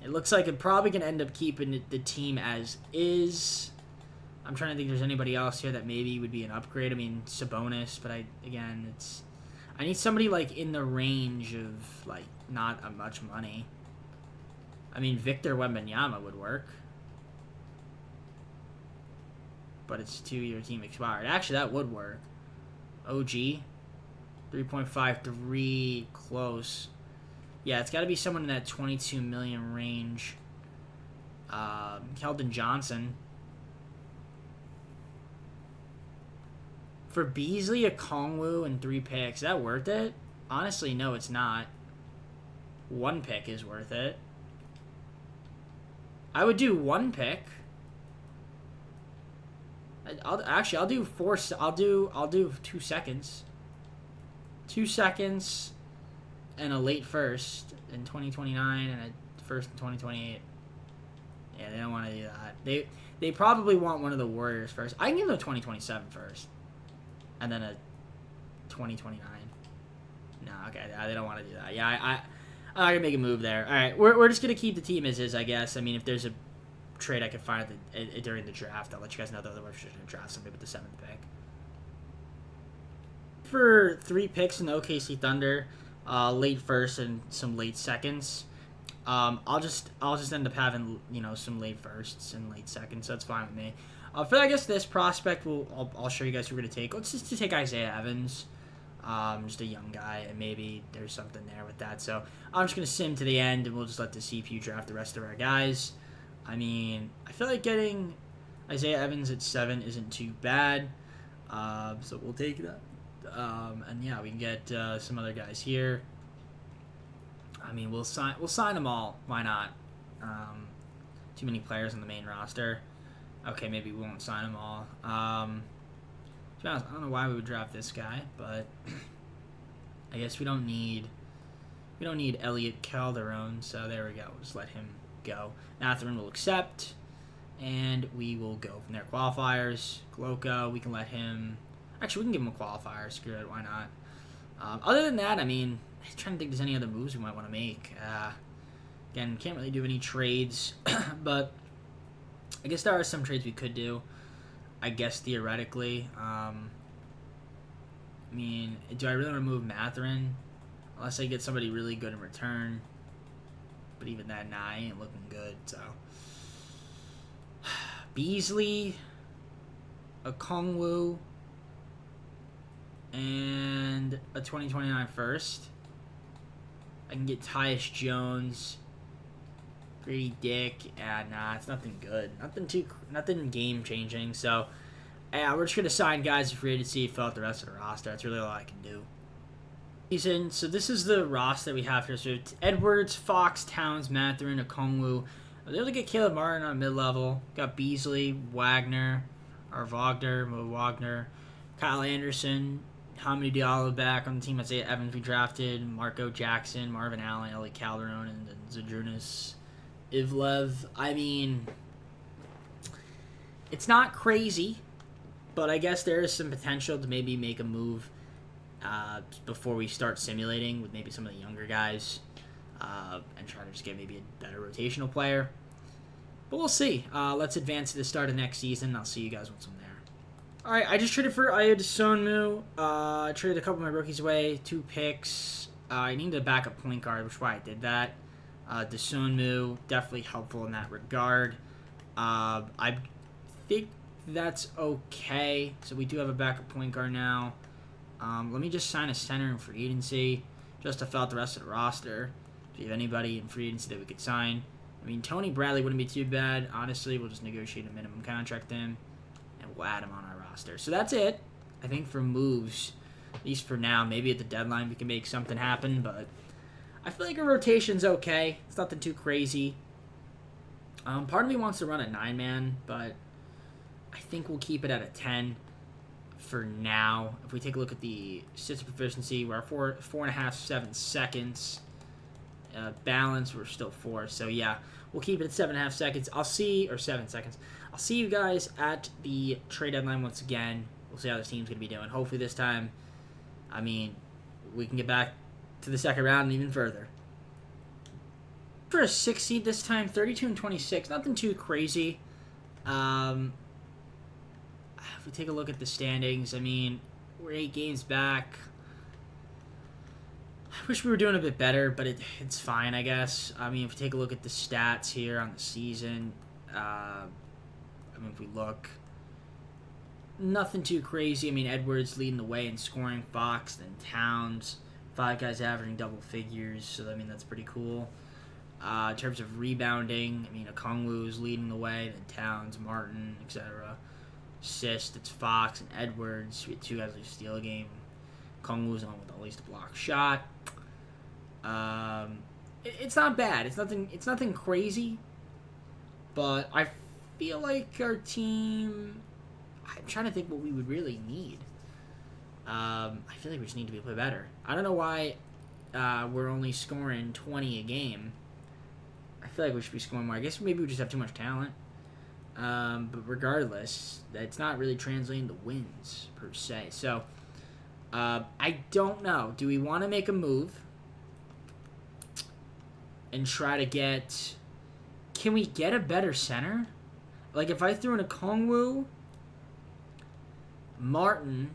Speaker 1: looks like I'm probably going to end up keeping the team as is. I'm trying to think if there's anybody else here that maybe would be an upgrade. I mean, Sabonis, but I need somebody like in the range of like not much money. I mean, Victor Wembanyama would work, but it's 2-year team expired. Actually, that would work. OG, 3.53, close. Yeah, it's got to be someone in that 22 million range. Keldon Johnson. For Beasley, a Kongwu, and 3 picks, is that worth it? Honestly, no, it's not. 1 pick is worth it. I would do 1 pick. I'll do 4. I'll do 2 seconds. 2 seconds, and a late first in 2029, and a first in 2028. Yeah, they don't want to do that. They probably want one of the Warriors first. I can give them a 2027 first. And then a 2029. No, okay, they don't want to do that. Yeah, I'm going to make a move there. All right, we're just going to keep the team as is, I guess. I mean, if there's a trade I could find during the draft. I'll let you guys know, though, that we're just going to draft somebody with the 7th pick. For 3 picks in the OKC Thunder, late first and some late seconds, I'll just end up having, you know, some late firsts and late seconds. So that's fine with me. For I guess this prospect, I'll show you guys who we're gonna take. Let's just take Isaiah Evans, just a young guy, and maybe there's something there with that. So I'm just gonna sim to the end, and we'll just let the CPU draft the rest of our guys. I mean, I feel like getting Isaiah Evans at 7 isn't too bad. So we'll take that. And yeah, we can get some other guys here. I mean, we'll sign them all. Why not? Too many players on the main roster. Okay, maybe we won't sign them all. To be honest, I don't know why we would draft this guy, but I guess we don't need Elliot Calderon, so there we go. We'll just let him go. Nathan will accept, and we will go from there. Qualifiers, Gloko, we can let him. Actually, we can give him a qualifier. Screw it, why not? Other than that, I mean, I'm trying to think if there's any other moves we might want to make. Again, can't really do any trades, but I guess there are some trades we could do. I guess theoretically. I mean, do I really want to move Mathurin? Unless I get somebody really good in return. But even that, nah, I ain't looking good, so. Beasley, Okongwu, and a 2029 first. I can get Tyus Jones, Grady Dick. Nah, it's nothing good. Nothing game changing. So, yeah, we're just gonna sign guys to free agency, fill out the rest of the roster. That's really all I can do. So this is the roster that we have here. So Edwards, Fox, Towns, Mathurin, Okongwu. I was able to get Caleb Martin on mid-level. Got Beasley, Wagner, Kyle Anderson, Hamidou Diallo back on the team. Isaiah Evans we drafted, Marco Jackson, Marvin Allen, Ellie Calderon, and then Zadrunas Ivlev. I mean, it's not crazy, but I guess there is some potential to maybe make a move before we start simulating with maybe some of the younger guys and try to just get maybe a better rotational player. But we'll see. Let's advance to the start of next season. I'll see you guys once I'm there. All right, I just traded for Aya Desonmu. I traded a couple of my rookies away, 2 picks. I needed a backup point guard, which is why I did that. Desonmu, definitely helpful in that regard. I think that's okay. So we do have a backup point guard now. Let me just sign a center in free agency just to fill out the rest of the roster. Do you have anybody in free agency that we could sign? I mean, Tony Bradley wouldn't be too bad. Honestly, we'll just negotiate a minimum contract him, and we'll add him on our roster. So that's it, I think, for moves, at least for now. Maybe at the deadline we can make something happen, but I feel like our rotation's okay. It's nothing too crazy. Part of me wants to run a 9-man, but I think we'll keep it at a 10 for now. If we take a look at the statistic proficiency, we're at 4.5, 7 seconds. Balance, we're still 4. So yeah, we'll keep it at 7.5 seconds. 7 seconds. I'll see you guys at the trade deadline once again. We'll see how this team's going to be doing. Hopefully this time, I mean, we can get back to the second round and even further. For a 6 seed this time, 32 and 26. Nothing too crazy. If we take a look at the standings, I mean, we're 8 games back. I wish we were doing a bit better, but it's fine, I guess. I mean, if we take a look at the stats here on the season, I mean, if we look, nothing too crazy. I mean, Edwards leading the way in scoring, Fox, then Towns, 5 guys averaging double figures, so I mean, that's pretty cool. In terms of rebounding, I mean, Okongwu is leading the way, then Towns, Martin, etc. Assist, it's Fox and Edwards. We had 2 guys who steal a game. Okongwu's on with at least a block shot. It's not bad. It's nothing crazy. But I feel like our team. I'm trying to think what we would really need. I feel like we just need to be play better. I don't know why we're only scoring 20 a game. I feel like we should be scoring more. I guess maybe we just have too much talent. But regardless, it's not really translating to wins per se. So I don't know. Do we want to make a move and try to get can we get a better center? Like, if I threw in a Kongwu, Martin,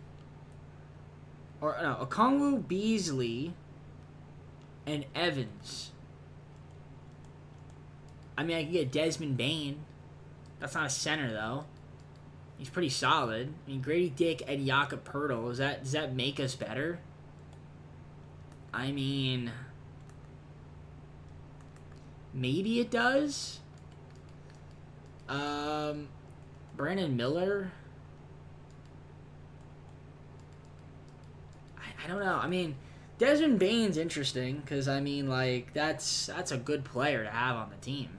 Speaker 1: or no, a Kongwu, Beasley, and Evans. I mean, I could get Desmond Bain. That's not a center, though. He's pretty solid. I mean, Grady Dick and Jakob Poeltl. Does that make us better? I mean, maybe it does. Brandon Miller. I don't know. I mean, Desmond Bain's interesting because, I mean, like, that's a good player to have on the team.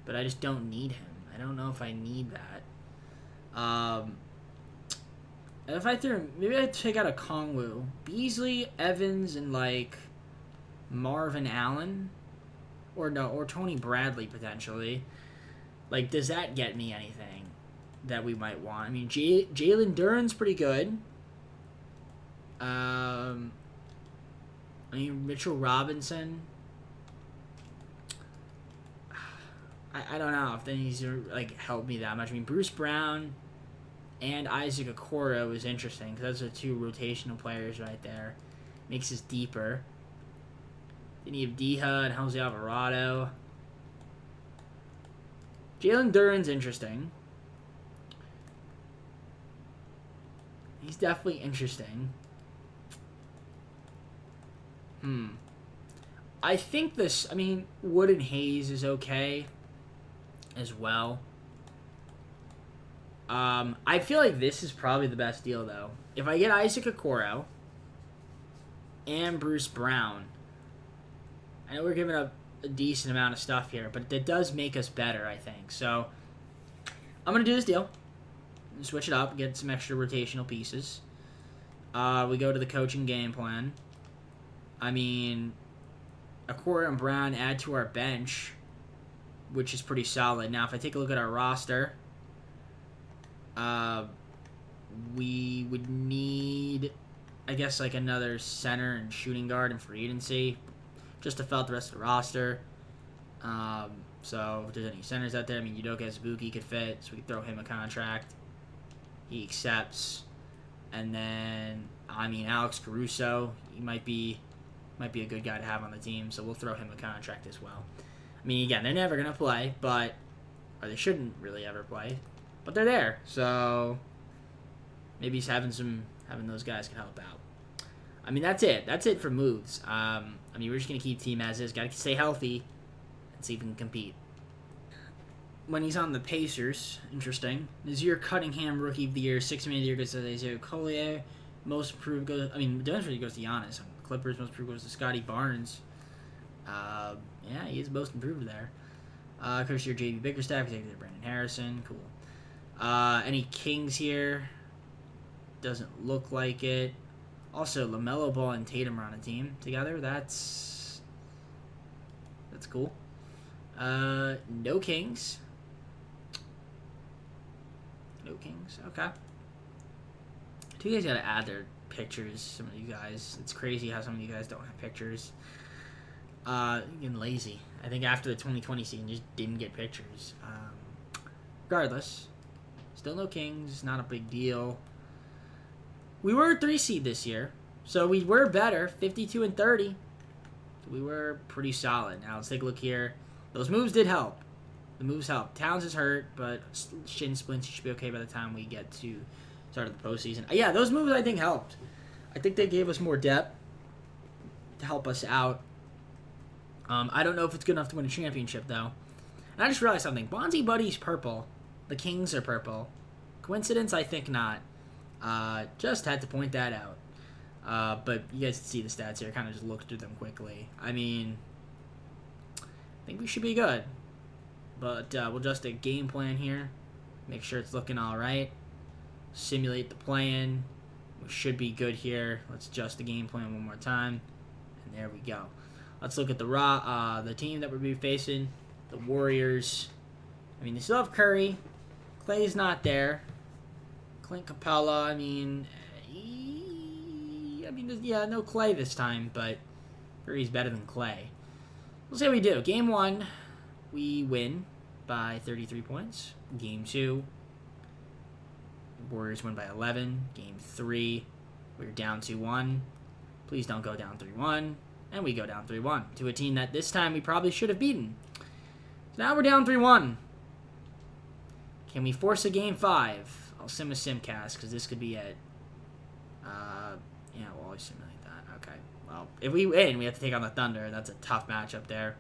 Speaker 1: But I just don't need him. I don't know if I need that. If I threw, maybe I'd take out a Kongwu. Beasley, Evans, and, like, Marvin Allen. Or Tony Bradley, potentially. Like, does that get me anything that we might want? I mean, Jalen Duren's pretty good. I mean, Mitchell Robinson. I don't know if he's like helped me that much. I mean, Bruce Brown and Isaac Okoro is interesting because those are two rotational players right there. Makes us deeper. Then you have Deha and Jose Alvarado. Jalen Duren's interesting. He's definitely interesting. I think this, I mean, Wood and Hayes is okay as well. I feel like this is probably the best deal, though. If I get Isaac Okoro and Bruce Brown, I know we're giving up a decent amount of stuff here, but that does make us better, I think. So, I'm going to do this deal. Switch it up, get some extra rotational pieces. We go to the coaching game plan. I mean, Okoro and Brown add to our bench, which is pretty solid. Now, if I take a look at our roster, we would need, I guess, like another center and shooting guard and free agency, just to fill out the rest of the roster. So, if there's any centers out there, I mean, Udoka Azubuike could fit, so we could throw him a contract. He accepts. And then, I mean, Alex Caruso, he might be a good guy to have on the team, so we'll throw him a contract as well. I mean, again, they're never going to play, or they shouldn't really ever play, but they're there, so maybe having those guys can help out. I mean, that's it. That's it for moves. I mean, we're just going to keep team as is. Got to stay healthy and see if we can compete. When he's on the Pacers, interesting. Nazir Cunningham, Rookie of the Year. 6th Man of the Year goes to Isaiah Collier. Most improved goes, I mean, defensively goes to Giannis. Clippers, most improved goes to Scotty Barnes. Yeah, he is most improved there. Coach here, JB Bickerstaff. Brandon Harrison. Cool. Any Kings here? Doesn't look like it. Also, LaMelo Ball and Tatum are on a team together. That's cool. No Kings. No Kings. Okay. You guys gotta add their pictures. Some of you guys. It's crazy how some of you guys don't have pictures. Getting lazy. I think after the 2020 season, just didn't get pictures. Regardless, still no Kings. Not a big deal. We were a 3 seed this year, so we were better. 52-30. We were pretty solid. Now let's take a look here. Those moves did help. The moves helped. Towns is hurt, but shin splints should be okay by the time we get to start of the postseason. Yeah, those moves I think helped. I think they gave us more depth to help us out. I don't know if it's good enough to win a championship, though. And I just realized something. BonziBuddy's purple. The Kings are purple. Coincidence? I think not. Just had to point that out. But you guys can see the stats here. I kind of just looked through them quickly. I mean, I think we should be good. But we'll adjust a game plan here. Make sure it's looking all right. Simulate the plan. We should be good here. Let's adjust the game plan one more time. And there we go. Let's look at the team that we'll be facing. The Warriors. I mean, they still have Curry. Clay's not there. Clint Capella, I mean, yeah, no Clay this time, but Curry's better than Clay. We'll see how we do. Game 1, we win by 33 points. Game 2, Warriors win by 11. Game 3, we're down 2-1. Please don't go down 3-1. And we go down 3-1 to a team that this time we probably should have beaten. So now we're down 3-1. Can we force a Game 5? I'll sim a simcast because this could be it. Yeah, we'll always simulate that. Okay. Well, if we win, we have to take on the Thunder. That's a tough matchup there.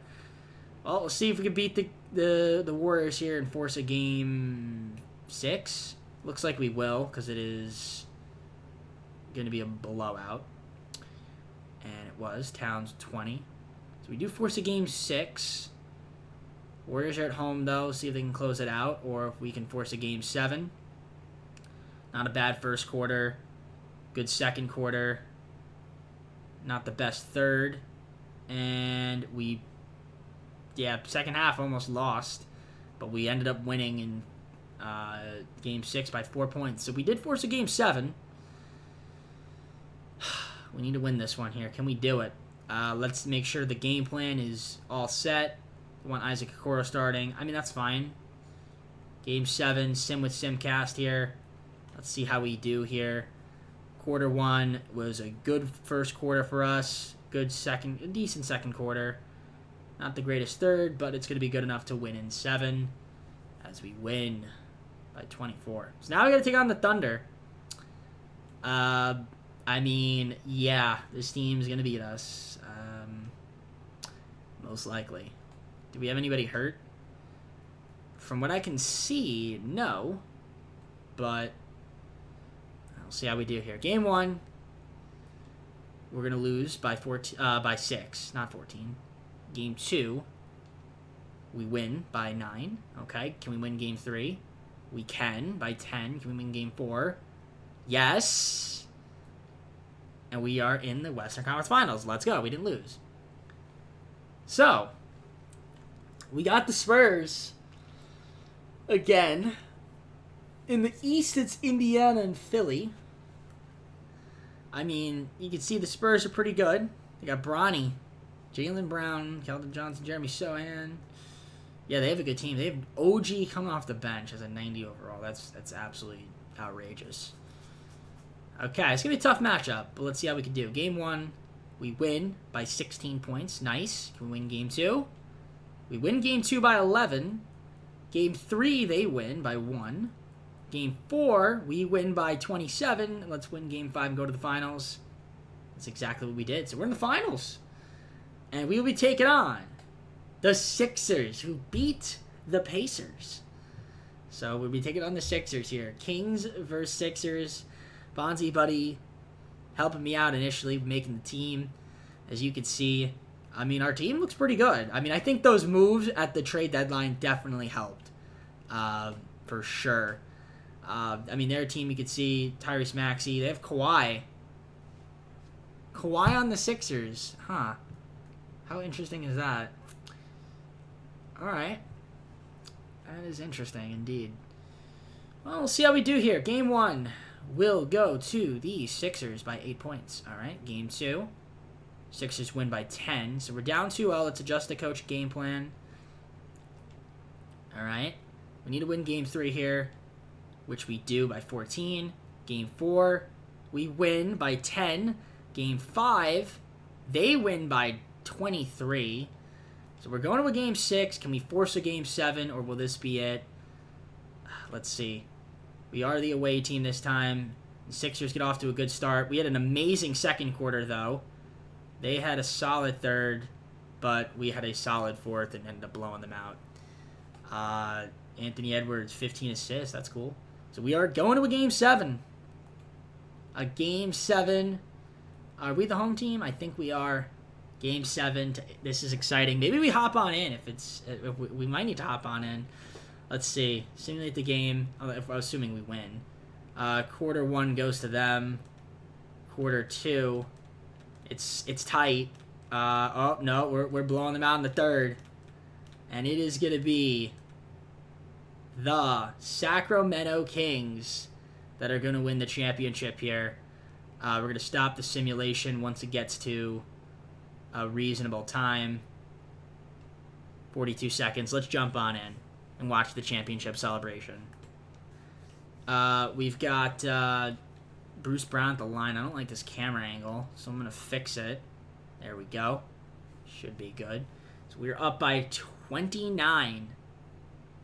Speaker 1: Well, we'll see if we can beat the Warriors here and force a Game 6. Looks like we will because it is going to be a blowout. And it was. Towns 20. So we do force a Game 6. Warriors are at home, though. See if they can close it out or if we can force a Game 7. Not a bad first quarter. Good second quarter. Not the best third. And we, second half almost lost. But we ended up winning in Game 6 by 4 points. So we did force a Game 7. We need to win this one here. Can we do it? Let's make sure the game plan is all set. We want Isaac Okoro starting. I mean, that's fine. Game 7, sim with simcast here. Let's see how we do here. Quarter 1 was a good first quarter for us. Good second, a decent second quarter. Not the greatest third, but it's going to be good enough to win in 7 as we win by 24. So now we got to take on the Thunder. I mean, yeah, this team's going to beat us. Most likely. Do we have anybody hurt? From what I can see, no. But I'll see how we do here. Game 1, we're going to lose by 6, not 14. Game 2, we win by 9. Okay, can we win Game 3? We can by 10. Can we win Game 4? Yes. And we are in the Western Conference Finals. Let's go. We didn't lose. So, we got the Spurs again. In the East, it's Indiana and Philly. I mean, you can see the Spurs are pretty good. They got Bronny, Jaylen Brown, Keldon Johnson, Jeremy Sohan. Yeah, they have a good team. They have OG coming off the bench as a 90 overall. That's absolutely outrageous. Okay, it's going to be a tough matchup, but let's see how we can do. Game 1, we win by 16 points. Nice. Can we win Game 2? We win Game 2 by 11. Game 3, they win by 1. Game 4, we win by 27. Let's win Game 5 and go to the finals. That's exactly what we did. So we're in the finals. And we will be taking on the Sixers, who beat the Pacers. So we'll be taking on the Sixers here. Kings versus Sixers. BonziBuddy helping me out initially, making the team. As you can see, I mean, our team looks pretty good. I mean, I think those moves at the trade deadline definitely helped. For sure. I mean, their team, you could see Tyrese Maxey. They have Kawhi. Kawhi on the Sixers. Huh. How interesting is that? Alright. That is interesting indeed. Well, we'll see how we do here. Game 1 will go to the Sixers by 8 points. Alright, Game 2. Sixers win by 10. So we're down 2-0. Let's adjust the coach game plan. Alright. We need to win Game 3 here, which we do by 14. Game 4, we win by 10. Game 5, they win by 23. So we're going to a Game 6. Can we force a Game 7, or will this be it? Let's see. We are the away team this time. The Sixers get off to a good start. We had an amazing second quarter, though. They had a solid third, but we had a solid fourth and ended up blowing them out. Anthony Edwards, 15 assists. That's cool. So we are going to a Game 7. A Game 7. Are we the home team? I think we are. Game 7. This is exciting. Maybe we hop on in if we might need to hop on in. Let's see. Simulate the game. Assuming we win. Quarter 1 goes to them. Quarter 2. It's tight. Oh no, we're blowing them out in the third, and it is gonna be the Sacramento Kings that are gonna win the championship here. We're gonna stop the simulation once it gets to a reasonable time. 42 seconds. Let's jump on in and watch the championship celebration. We've got Bruce Brown at the line. I don't like this camera angle, so I'm going to fix it. There we go. Should be good. So we're up by 29,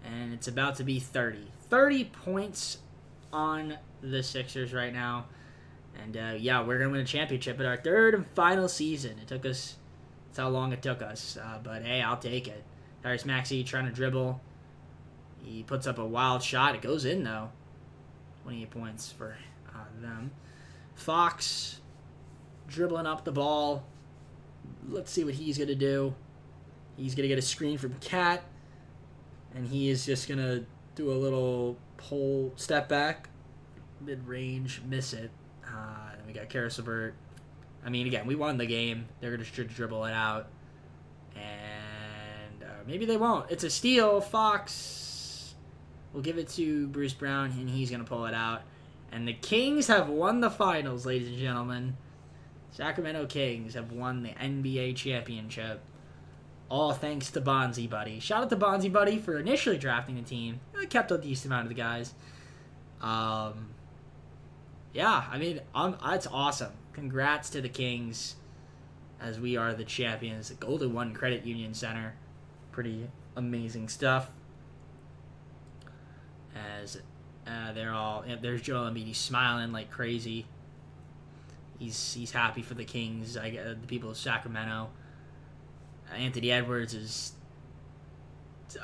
Speaker 1: and it's about to be 30. 30 points on the Sixers right now. And, yeah, we're going to win a championship in our third and final season. It took us, that's how long it took us. But, hey, I'll take it. Tyrese Maxey trying to dribble. He puts up a wild shot. It goes in, though. 28 points for them. Fox dribbling up the ball. Let's see what he's going to do. He's going to get a screen from Cat. And he is just going to do a little pull step back. Mid-range. Miss it. Then we got Karis LeVert. I mean, again, we won the game. They're going to dribble it out. And maybe they won't. It's a steal. Fox will give it to Bruce Brown, and he's going to pull it out. And the Kings have won the finals, ladies and gentlemen. Sacramento Kings have won the NBA championship. All thanks to BonziBuddy. Shout out to BonziBuddy for initially drafting the team. I kept a decent amount of the guys. Yeah, I mean, it's awesome. Congrats to the Kings, as we are the champions. The Golden One Credit Union Center. Pretty amazing stuff. As they're all, there's Joel Embiid. He's smiling like crazy. He's happy for the Kings. The people of Sacramento. Anthony Edwards is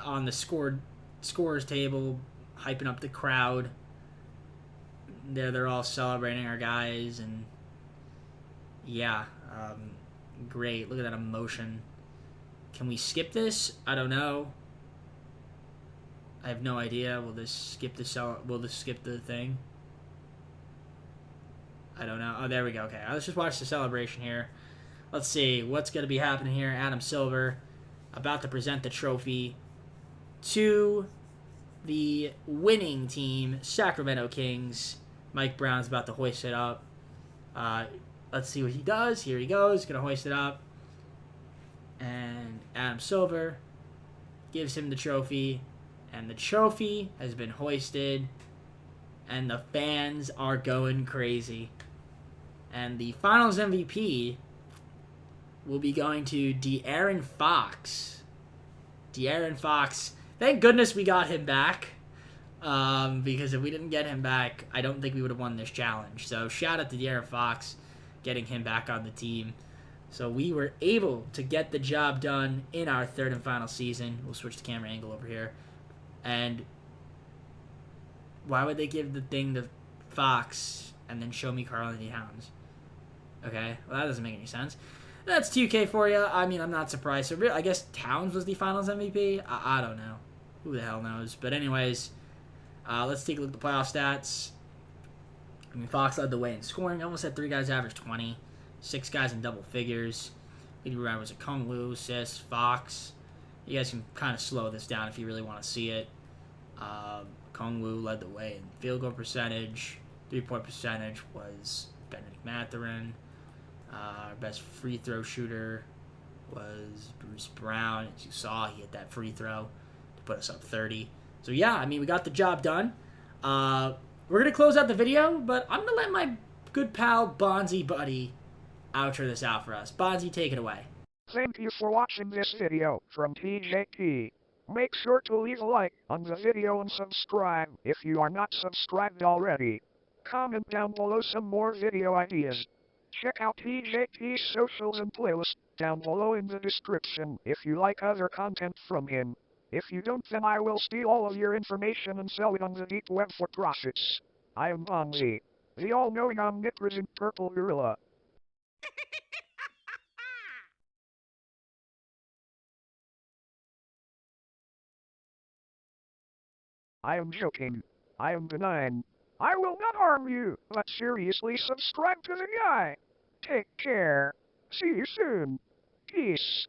Speaker 1: on the scores table, hyping up the crowd. They're all celebrating our guys, and yeah, great. Look at that emotion. Can we skip this? I don't know. I have no idea. Will this skip the thing? I don't know. Oh, there we go. Okay, let's just watch the celebration here. Let's see what's going to be happening here. Adam Silver about to present the trophy to the winning team, Sacramento Kings. Mike Brown's about to hoist it up. Let's see what he does. Here he goes. He's going to hoist it up. And Adam Silver gives him the trophy. And the trophy has been hoisted. And the fans are going crazy. And the Finals MVP will be going to De'Aaron Fox. De'Aaron Fox. Thank goodness we got him back. Because if we didn't get him back, I don't think we would have won this challenge. So shout out to De'Aaron Fox getting him back on the team. So we were able to get the job done in our third and final season. We'll switch the camera angle over here. And why would they give the thing to Fox and then show me Karl-Anthony Towns? Okay, well, that doesn't make any sense. That's 2K for you. I mean, I'm not surprised. So I guess Towns was the Finals MVP? I don't know. Who the hell knows? But anyways, let's take a look at the playoff stats. I mean, Fox led the way in scoring. Almost had 3 guys average 20. 6 guys in double figures. Leading rebound was a Kongwu, assists, Fox. You guys can kind of slow this down if you really want to see it. Kongwu led the way in field goal percentage. 3-point percentage was Benedict Mathurin. Our best free throw shooter was Bruce Brown. As you saw, he hit that free throw to put us up 30. So yeah, I mean, we got the job done. We're going to close out the video, but I'm going to let my good pal BonziBuddy outro this out for us. Bonzi, take it away.
Speaker 2: Thank you for watching this video from TJP. Make sure to leave a like on the video and subscribe if you are not subscribed already. Comment down below some more video ideas. Check out TJP's socials and playlists down below in the description if you like other content from him. If you don't, then I will steal all of your information and sell it on the deep web for profits. I am Bonzi, the all-knowing omnipresent purple gorilla. I am joking. I am benign. I will not harm you, but seriously subscribe to the guy. Take care. See you soon. Peace.